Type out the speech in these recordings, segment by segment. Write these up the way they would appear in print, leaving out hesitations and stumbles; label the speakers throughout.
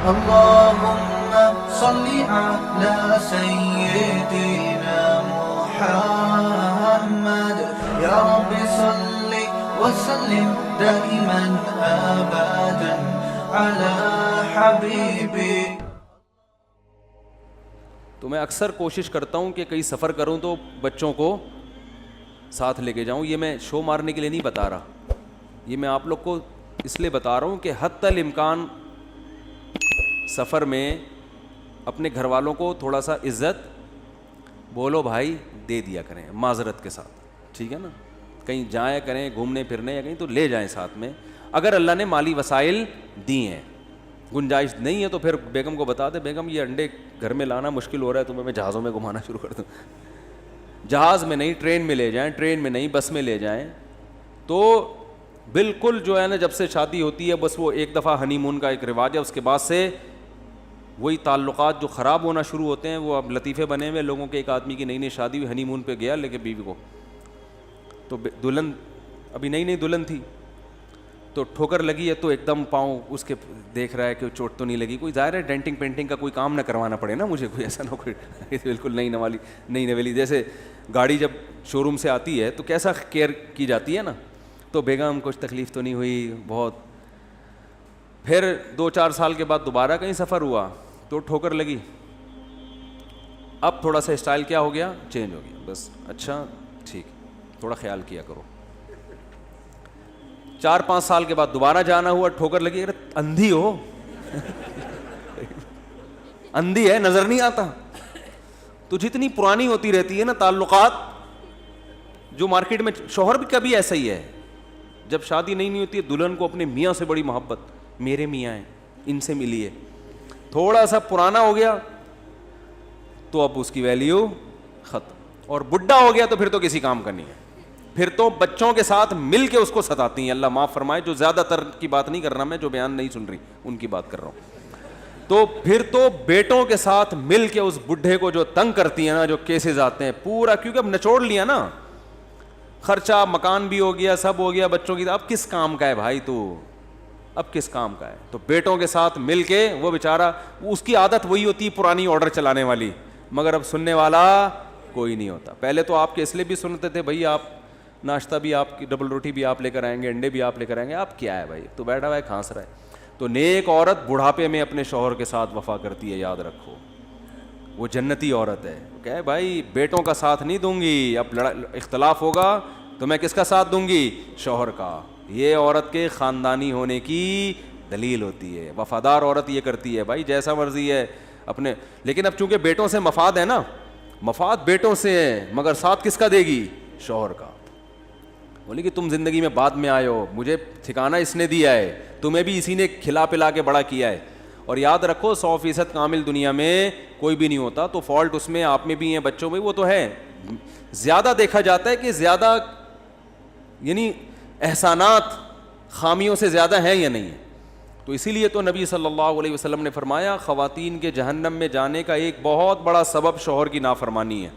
Speaker 1: اللهم صل على سيدنا محمد يا رب صل وسلم دائما ابدا على حبيبي.
Speaker 2: تو میں اکثر کوشش کرتا ہوں کہ کہیں سفر کروں تو بچوں کو ساتھ لے کے جاؤں. یہ میں شو مارنے کے لیے نہیں بتا رہا, یہ میں آپ لوگ کو اس لیے بتا رہا ہوں کہ حتی الامکان سفر میں اپنے گھر والوں کو تھوڑا سا عزت بولو بھائی دے دیا کریں معذرت کے ساتھ, ٹھیک ہے نا. کہیں جائیں کریں گھومنے پھرنے یا کہیں تو لے جائیں ساتھ میں. اگر اللہ نے مالی وسائل دی ہیں, گنجائش نہیں ہے تو پھر بیگم کو بتا دے بیگم یہ انڈے گھر میں لانا مشکل ہو رہا ہے, تمہیں میں جہازوں میں گھمانا شروع کر دوں. جہاز میں نہیں ٹرین میں لے جائیں, ٹرین میں نہیں بس میں لے جائیں. تو بالکل جو ہے نا جب سے شادی ہوتی ہے بس وہ ایک دفعہ ہنی مون کا ایک رواج ہے, اس کے بعد سے وہی تعلقات جو خراب ہونا شروع ہوتے ہیں. وہ اب لطیفے بنے ہوئے لوگوں کے, ایک آدمی کی نئی نئی شادی ہوئی, ہنی مون پہ گیا لے کے بیوی کو, تو دلہن ابھی نئی نئی دلہن تھی تو ٹھوکر لگی ہے تو ایک دم پاؤں اس کے دیکھ رہا ہے کہ چوٹ تو نہیں لگی. کوئی ظاہر ہے ڈینٹنگ پینٹنگ کا کوئی کام نہ کروانا پڑے نا مجھے, کوئی ایسا نہ کوئی بالکل نئی نویلی جیسے گاڑی جب شو روم سے آتی ہے تو کیسا کیئر کی جاتی ہے نا. تو بیگم کچھ تکلیف تو نہیں ہوئی بہت. پھر 2-4 سال کے بعد دوبارہ کہیں سفر ہوا تو ٹھوکر لگی. اب تھوڑا سا اسٹائل کیا ہو گیا, چینج ہو گیا. بس اچھا ٹھیک, تھوڑا خیال کیا کرو. 4-5 سال کے بعد دوبارہ جانا ہوا, ٹھوکر لگی. ارے اندھی ہو اندھی ہے, نظر نہیں آتا. تو جتنی پرانی ہوتی رہتی ہے نا تعلقات, جو مارکیٹ میں شوہر بھی کبھی ایسا ہی ہے, جب شادی نہیں ہوتی ہے دلہن کو اپنے میاں سے بڑی محبت, میرے میاں ہیں ان سے ملی ہے. تھوڑا سا پرانا ہو گیا تو اب اس کی ویلیو ختم, اور بڈھا ہو گیا تو پھر تو کسی کام کا نہیں ہے. پھر تو بچوں کے ساتھ مل کے اس کو ستاتی ہیں. اللہ معاف فرمائے, جو زیادہ تر کی بات نہیں کر رہا میں, جو بیان نہیں سن رہی ان کی بات کر رہا ہوں. تو پھر تو بیٹوں کے ساتھ مل کے اس بڈھے کو جو تنگ کرتی ہیں نا, جو کیسز آتے ہیں پورا, کیونکہ اب نچوڑ لیا نا, خرچہ مکان بھی ہو گیا, سب ہو گیا, بچوں کی اب کس کام کا ہے بھائی تو, اب کس کام کا ہے. تو بیٹوں کے ساتھ مل کے وہ بیچارہ, اس کی عادت وہی ہوتی ہے پرانی آرڈر چلانے والی, مگر اب سننے والا کوئی نہیں ہوتا. پہلے تو آپ کے اس لیے بھی سنتے تھے بھائی آپ ناشتہ بھی آپ کی, ڈبل روٹی بھی آپ لے کر آئیں گے, انڈے بھی آپ لے کر آئیں گے. آپ کیا ہے بھائی, تو بیٹھا ہوا ہے کھانس رہا ہے. تو نیک عورت بڑھاپے میں اپنے شوہر کے ساتھ وفا کرتی ہے, یاد رکھو وہ جنتی عورت ہے. کہ بھائی بیٹوں کا ساتھ نہیں دوں گی, اب اختلاف ہوگا تو میں کس کا ساتھ دوں گی, شوہر کا. یہ عورت کے خاندانی ہونے کی دلیل ہوتی ہے. وفادار عورت یہ کرتی ہے بھائی جیسا مرضی ہے اپنے, لیکن اب چونکہ بیٹوں سے مفاد ہے نا, مفاد بیٹوں سے ہے, مگر ساتھ کس کا دے گی, شوہر کا. بولے کہ تم زندگی میں بعد میں آئے ہو, مجھے ٹھکانہ اس نے دیا ہے, تمہیں بھی اسی نے کھلا پلا کے بڑا کیا ہے. اور یاد رکھو 100% کامل دنیا میں کوئی بھی نہیں ہوتا, تو فالٹ اس میں آپ میں بھی ہیں, بچوں میں, وہ تو ہے. زیادہ دیکھا جاتا ہے کہ زیادہ یعنی احسانات خامیوں سے زیادہ ہیں یا نہیں ہیں. تو اسی لیے تو نبی صلی اللہ علیہ وسلم نے فرمایا خواتین کے جہنم میں جانے کا ایک بہت بڑا سبب شوہر کی نافرمانی ہے.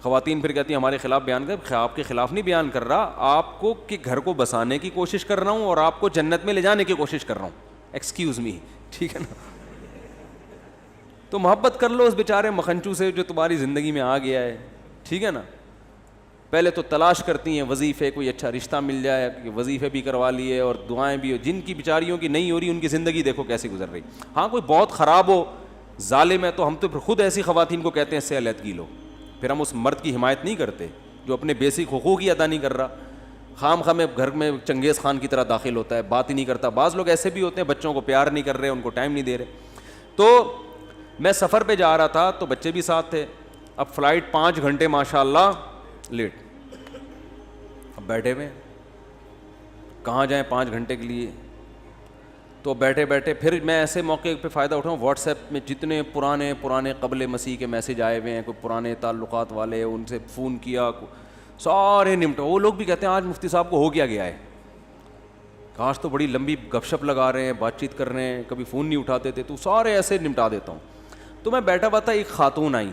Speaker 2: خواتین پھر کہتی ہیں ہمارے خلاف بیان کر, آپ کے خلاف نہیں بیان کر رہا, آپ کو کہ گھر کو بسانے کی کوشش کر رہا ہوں اور آپ کو جنت میں لے جانے کی کوشش کر رہا ہوں. ایکسکیوز می, ٹھیک ہے نا. تو محبت کر لو اس بیچارے مکھنچو سے جو تمہاری زندگی میں آ گیا ہے, ٹھیک ہے نا. پہلے تو تلاش کرتی ہیں وظیفے, کوئی اچھا رشتہ مل جائے, وظیفے بھی کروا لیے اور دعائیں بھی ہو. جن کی بیچاریوں کی نہیں ہو رہی ان کی زندگی دیکھو کیسے گزر رہی. ہاں کوئی بہت خراب ہو, ظالم ہے, تو ہم تو پھر خود ایسی خواتین کو کہتے ہیں اس سے علیحدگی لو. پھر ہم اس مرد کی حمایت نہیں کرتے جو اپنے بیسک حقوق ہی ادا نہیں کر رہا, خام خواہ میں گھر میں چنگیز خان کی طرح داخل ہوتا ہے, بات ہی نہیں کرتا. بعض لوگ ایسے بھی ہوتے ہیں بچوں کو پیار نہیں کر رہے, ان کو ٹائم نہیں دے رہے. تو میں سفر پہ جا رہا تھا تو بچے بھی ساتھ تھے. اب فلائٹ 5 گھنٹے ماشاء اللہ لیٹ, اب بیٹھے ہوئے کہاں جائیں 5 گھنٹے کے لیے. تو بیٹھے بیٹھے پھر میں ایسے موقع پہ فائدہ اٹھاؤں, واٹس ایپ میں جتنے پرانے قبل مسیح کے میسج آئے ہوئے ہیں, کوئی پرانے تعلقات والے, ان سے فون کیا, سارے نمٹا. وہ لوگ بھی کہتے ہیں آج مفتی صاحب کو ہو گیا ہے, کاش تو بڑی لمبی گپ شپ لگا رہے ہیں, بات چیت کر رہے ہیں, کبھی فون نہیں اٹھاتے تھے. تو سارے ایسے نمٹا دیتا ہوں. تو میں بیٹھا ہوا تھا, ایک خاتون آئی,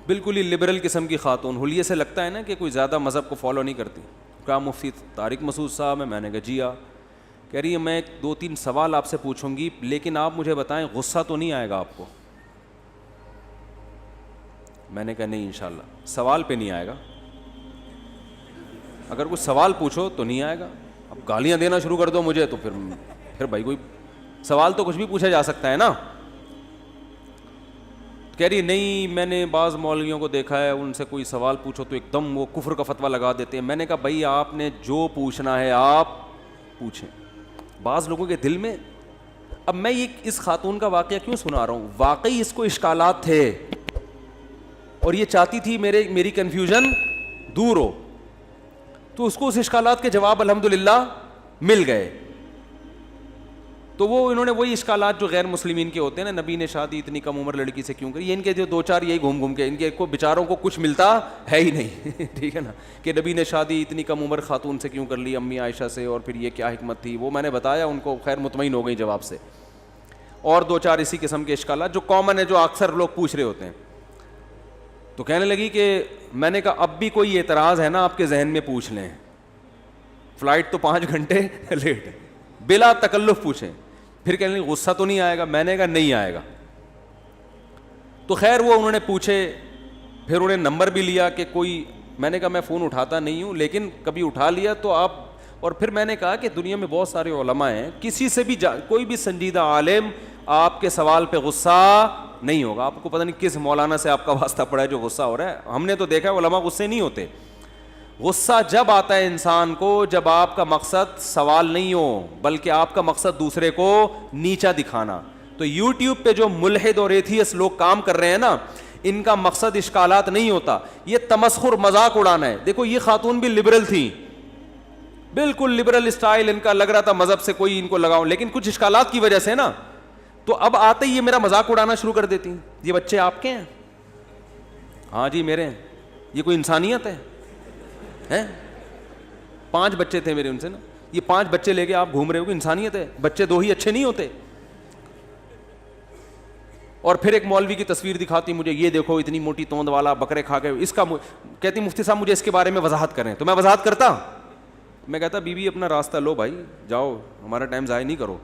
Speaker 2: بالکل ہی لبرل قسم کی خاتون, حلیے سے لگتا ہے نا کہ کوئی زیادہ مذہب کو فالو نہیں کرتی. کیا مفتی طارق مسعود صاحب ہے؟ میں نے کہا جی ہاں. کہہ رہی ہے میں 2-3 سوال آپ سے پوچھوں گی لیکن آپ مجھے بتائیں غصہ تو نہیں آئے گا آپ کو؟ میں نے کہا نہیں انشاءاللہ، سوال پہ نہیں آئے گا، اگر کچھ سوال پوچھو تو نہیں آئے گا، اب گالیاں دینا شروع کر دو مجھے تو پھر بھائی کوئی سوال تو کچھ بھی پوچھا جا سکتا ہے نا. کہہ رہی نہیں میں نے بعض مولویوں کو دیکھا ہے ان سے کوئی سوال پوچھو تو ایک دم وہ کفر کا فتویٰ لگا دیتے ہیں. میں نے کہا بھائی آپ نے جو پوچھنا ہے آپ پوچھیں. بعض لوگوں کے دل میں، اب میں یہ اس خاتون کا واقعہ کیوں سنا رہا ہوں، واقعی اس کو اشکالات تھے اور یہ چاہتی تھی میری کنفیوژن دور ہو، تو اس کو اس اشکالات کے جواب الحمدللہ مل گئے. تو وہ انہوں نے وہی اشکالات جو غیر مسلمین کے ہوتے ہیں نا، نبی نے شادی اتنی کم عمر لڑکی سے کیوں کری، یہ ان کے جو 2-4 یہی گھوم کے ان کے کو بیچاروں کو کچھ ملتا ہے ہی نہیں ٹھیک ہے نا، کہ نبی نے شادی اتنی کم عمر خاتون سے کیوں کر لی، امی عائشہ سے، اور پھر یہ کیا حکمت تھی، وہ میں نے بتایا ان کو، خیر مطمئن ہو گئی جواب سے. اور 2-4 اسی قسم کے اشکالات جو کامن ہے، جو اکثر لوگ پوچھ رہے ہوتے ہیں. تو کہنے لگی کہ میں نے کہا اب بھی کوئی اعتراض ہے نا آپ کے ذہن میں پوچھ لیں، فلائٹ تو 5 گھنٹے لیٹ ہے، بلا تکلف پوچھیں. پھر کہنے لگی غصہ تو نہیں آئے گا؟ میں نے کہا نہیں آئے گا. تو خیر وہ انہوں نے پوچھے، پھر انہیں نمبر بھی لیا کہ کوئی، میں نے کہا میں فون اٹھاتا نہیں ہوں لیکن کبھی اٹھا لیا تو آپ، اور پھر میں نے کہا کہ دنیا میں بہت سارے علماء ہیں، کسی سے بھی کوئی بھی سنجیدہ عالم آپ کے سوال پہ غصہ نہیں ہوگا. آپ کو پتہ نہیں کس مولانا سے آپ کا واسطہ پڑا ہے جو غصہ ہو رہا ہے، ہم نے تو دیکھا ہے علماء غصے نہیں ہوتے. غصہ جب آتا ہے انسان کو جب آپ کا مقصد سوال نہیں ہو بلکہ آپ کا مقصد دوسرے کو نیچا دکھانا. تو یوٹیوب پہ جو ملحد اور ایتھیسٹ لوگ کام کر رہے ہیں نا، ان کا مقصد اشکالات نہیں ہوتا، یہ تمسخر مذاق اڑانا ہے. دیکھو یہ خاتون بھی لبرل تھی، بالکل لبرل اسٹائل ان کا، لگ رہا تھا مذہب سے کوئی ان کو لگاؤ، لیکن کچھ اشکالات کی وجہ سے نا، تو اب آتے ہی یہ میرا مذاق اڑانا شروع کر دیتی. یہ بچے آپ کے ہیں؟ ہاں جی میرے ہیں. یہ کوئی انسانیت ہے؟ 5 بچے تھے میرے ان سے نا، یہ 5 بچے لے کے آپ گھوم رہے ہو کہ انسانیت ہے؟ بچے 2 ہی اچھے نہیں ہوتے. اور پھر ایک مولوی کی تصویر دکھاتی مجھے، یہ دیکھو اتنی موٹی توند والا، بکرے کھا کے، اس کا کہتی مفتی صاحب مجھے اس کے بارے میں وضاحت کریں. تو میں وضاحت کرتا، میں کہتا بی بی اپنا راستہ لو بھائی، جاؤ ہمارا ٹائم ضائع نہیں کرو.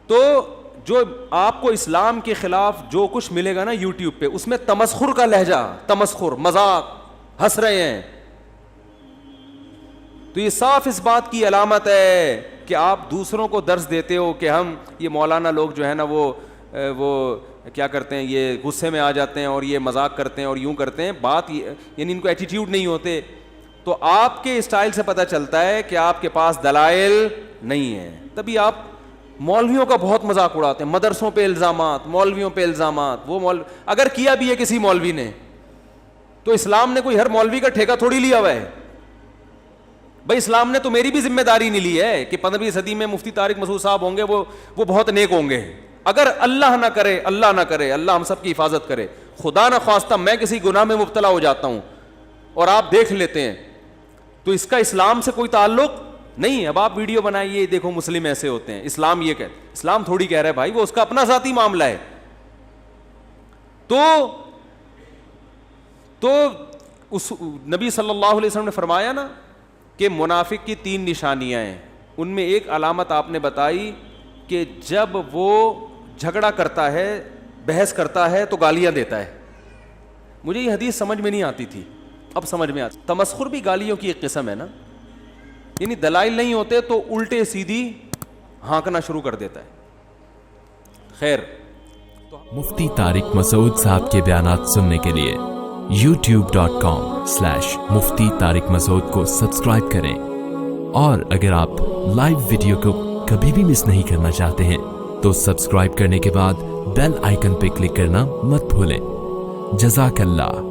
Speaker 2: تو جو آپ کو اسلام کے خلاف جو کچھ ملے گا نا یوٹیوب پہ، اس میں تمسخر کا لہجہ، تمسخر، مذاق، ہنس رہے ہیں، تو یہ صاف اس بات کی علامت ہے کہ آپ دوسروں کو درس دیتے ہو کہ ہم، یہ مولانا لوگ جو ہے نا وہ کیا کرتے ہیں، یہ غصے میں آ جاتے ہیں اور یہ مذاق کرتے ہیں اور یوں کرتے ہیں، بات یعنی ان کو ایٹیٹیوڈ نہیں ہوتے. تو آپ کے اسٹائل سے پتہ چلتا ہے کہ آپ کے پاس دلائل نہیں ہیں. تبھی آپ مولویوں کا بہت مذاق اڑاتے ہیں، مدرسوں پہ الزامات، مولویوں پہ الزامات. وہ اگر کیا بھی ہے کسی مولوی نے تو اسلام نے کوئی ہر مولوی کا ٹھیکہ تھوڑی لیا ہوا ہے بھائی. اسلام نے تو میری بھی ذمہ داری نہیں لی ہے کہ 15ویں صدی میں مفتی طارق مسعود صاحب ہوں گے، وہ بہت نیک ہوں گے. اگر اللہ نہ کرے، اللہ ہم سب کی حفاظت کرے، خدا نہ خواستہ میں کسی گناہ میں مبتلا ہو جاتا ہوں اور آپ دیکھ لیتے ہیں، تو اس کا اسلام سے کوئی تعلق نہیں ہے. اب آپ ویڈیو بنائیے، دیکھو مسلم ایسے ہوتے ہیں، اسلام یہ کہتے، اسلام تھوڑی کہہ رہا ہے بھائی، وہ اس کا اپنا ذاتی معاملہ ہے. تو اس نبی صلی اللہ علیہ وسلم نے فرمایا نا کہ منافق کی 3 نشانیاں ہیں. ان میں ایک علامت آپ نے بتائی کہ جب وہ جھگڑا کرتا ہے، بحث کرتا ہے تو گالیاں دیتا ہے. مجھے یہ حدیث سمجھ میں نہیں آتی تھی، اب سمجھ میں آتی. تمسخر بھی گالیوں کی ایک قسم ہے نا، یعنی دلائل نہیں ہوتے تو الٹے سیدھی ہانکنا شروع کر دیتا ہے. خیر،
Speaker 3: مفتی طارق مسعود صاحب کے بیانات سننے کے لیے youtube.com/مفتی طارق مسعود کو سبسکرائب کریں، اور اگر آپ لائیو ویڈیو کو کبھی بھی مس نہیں کرنا چاہتے ہیں تو سبسکرائب کرنے کے بعد بیل آئیکن پہ کلک کرنا مت بھولیں. جزاک اللہ.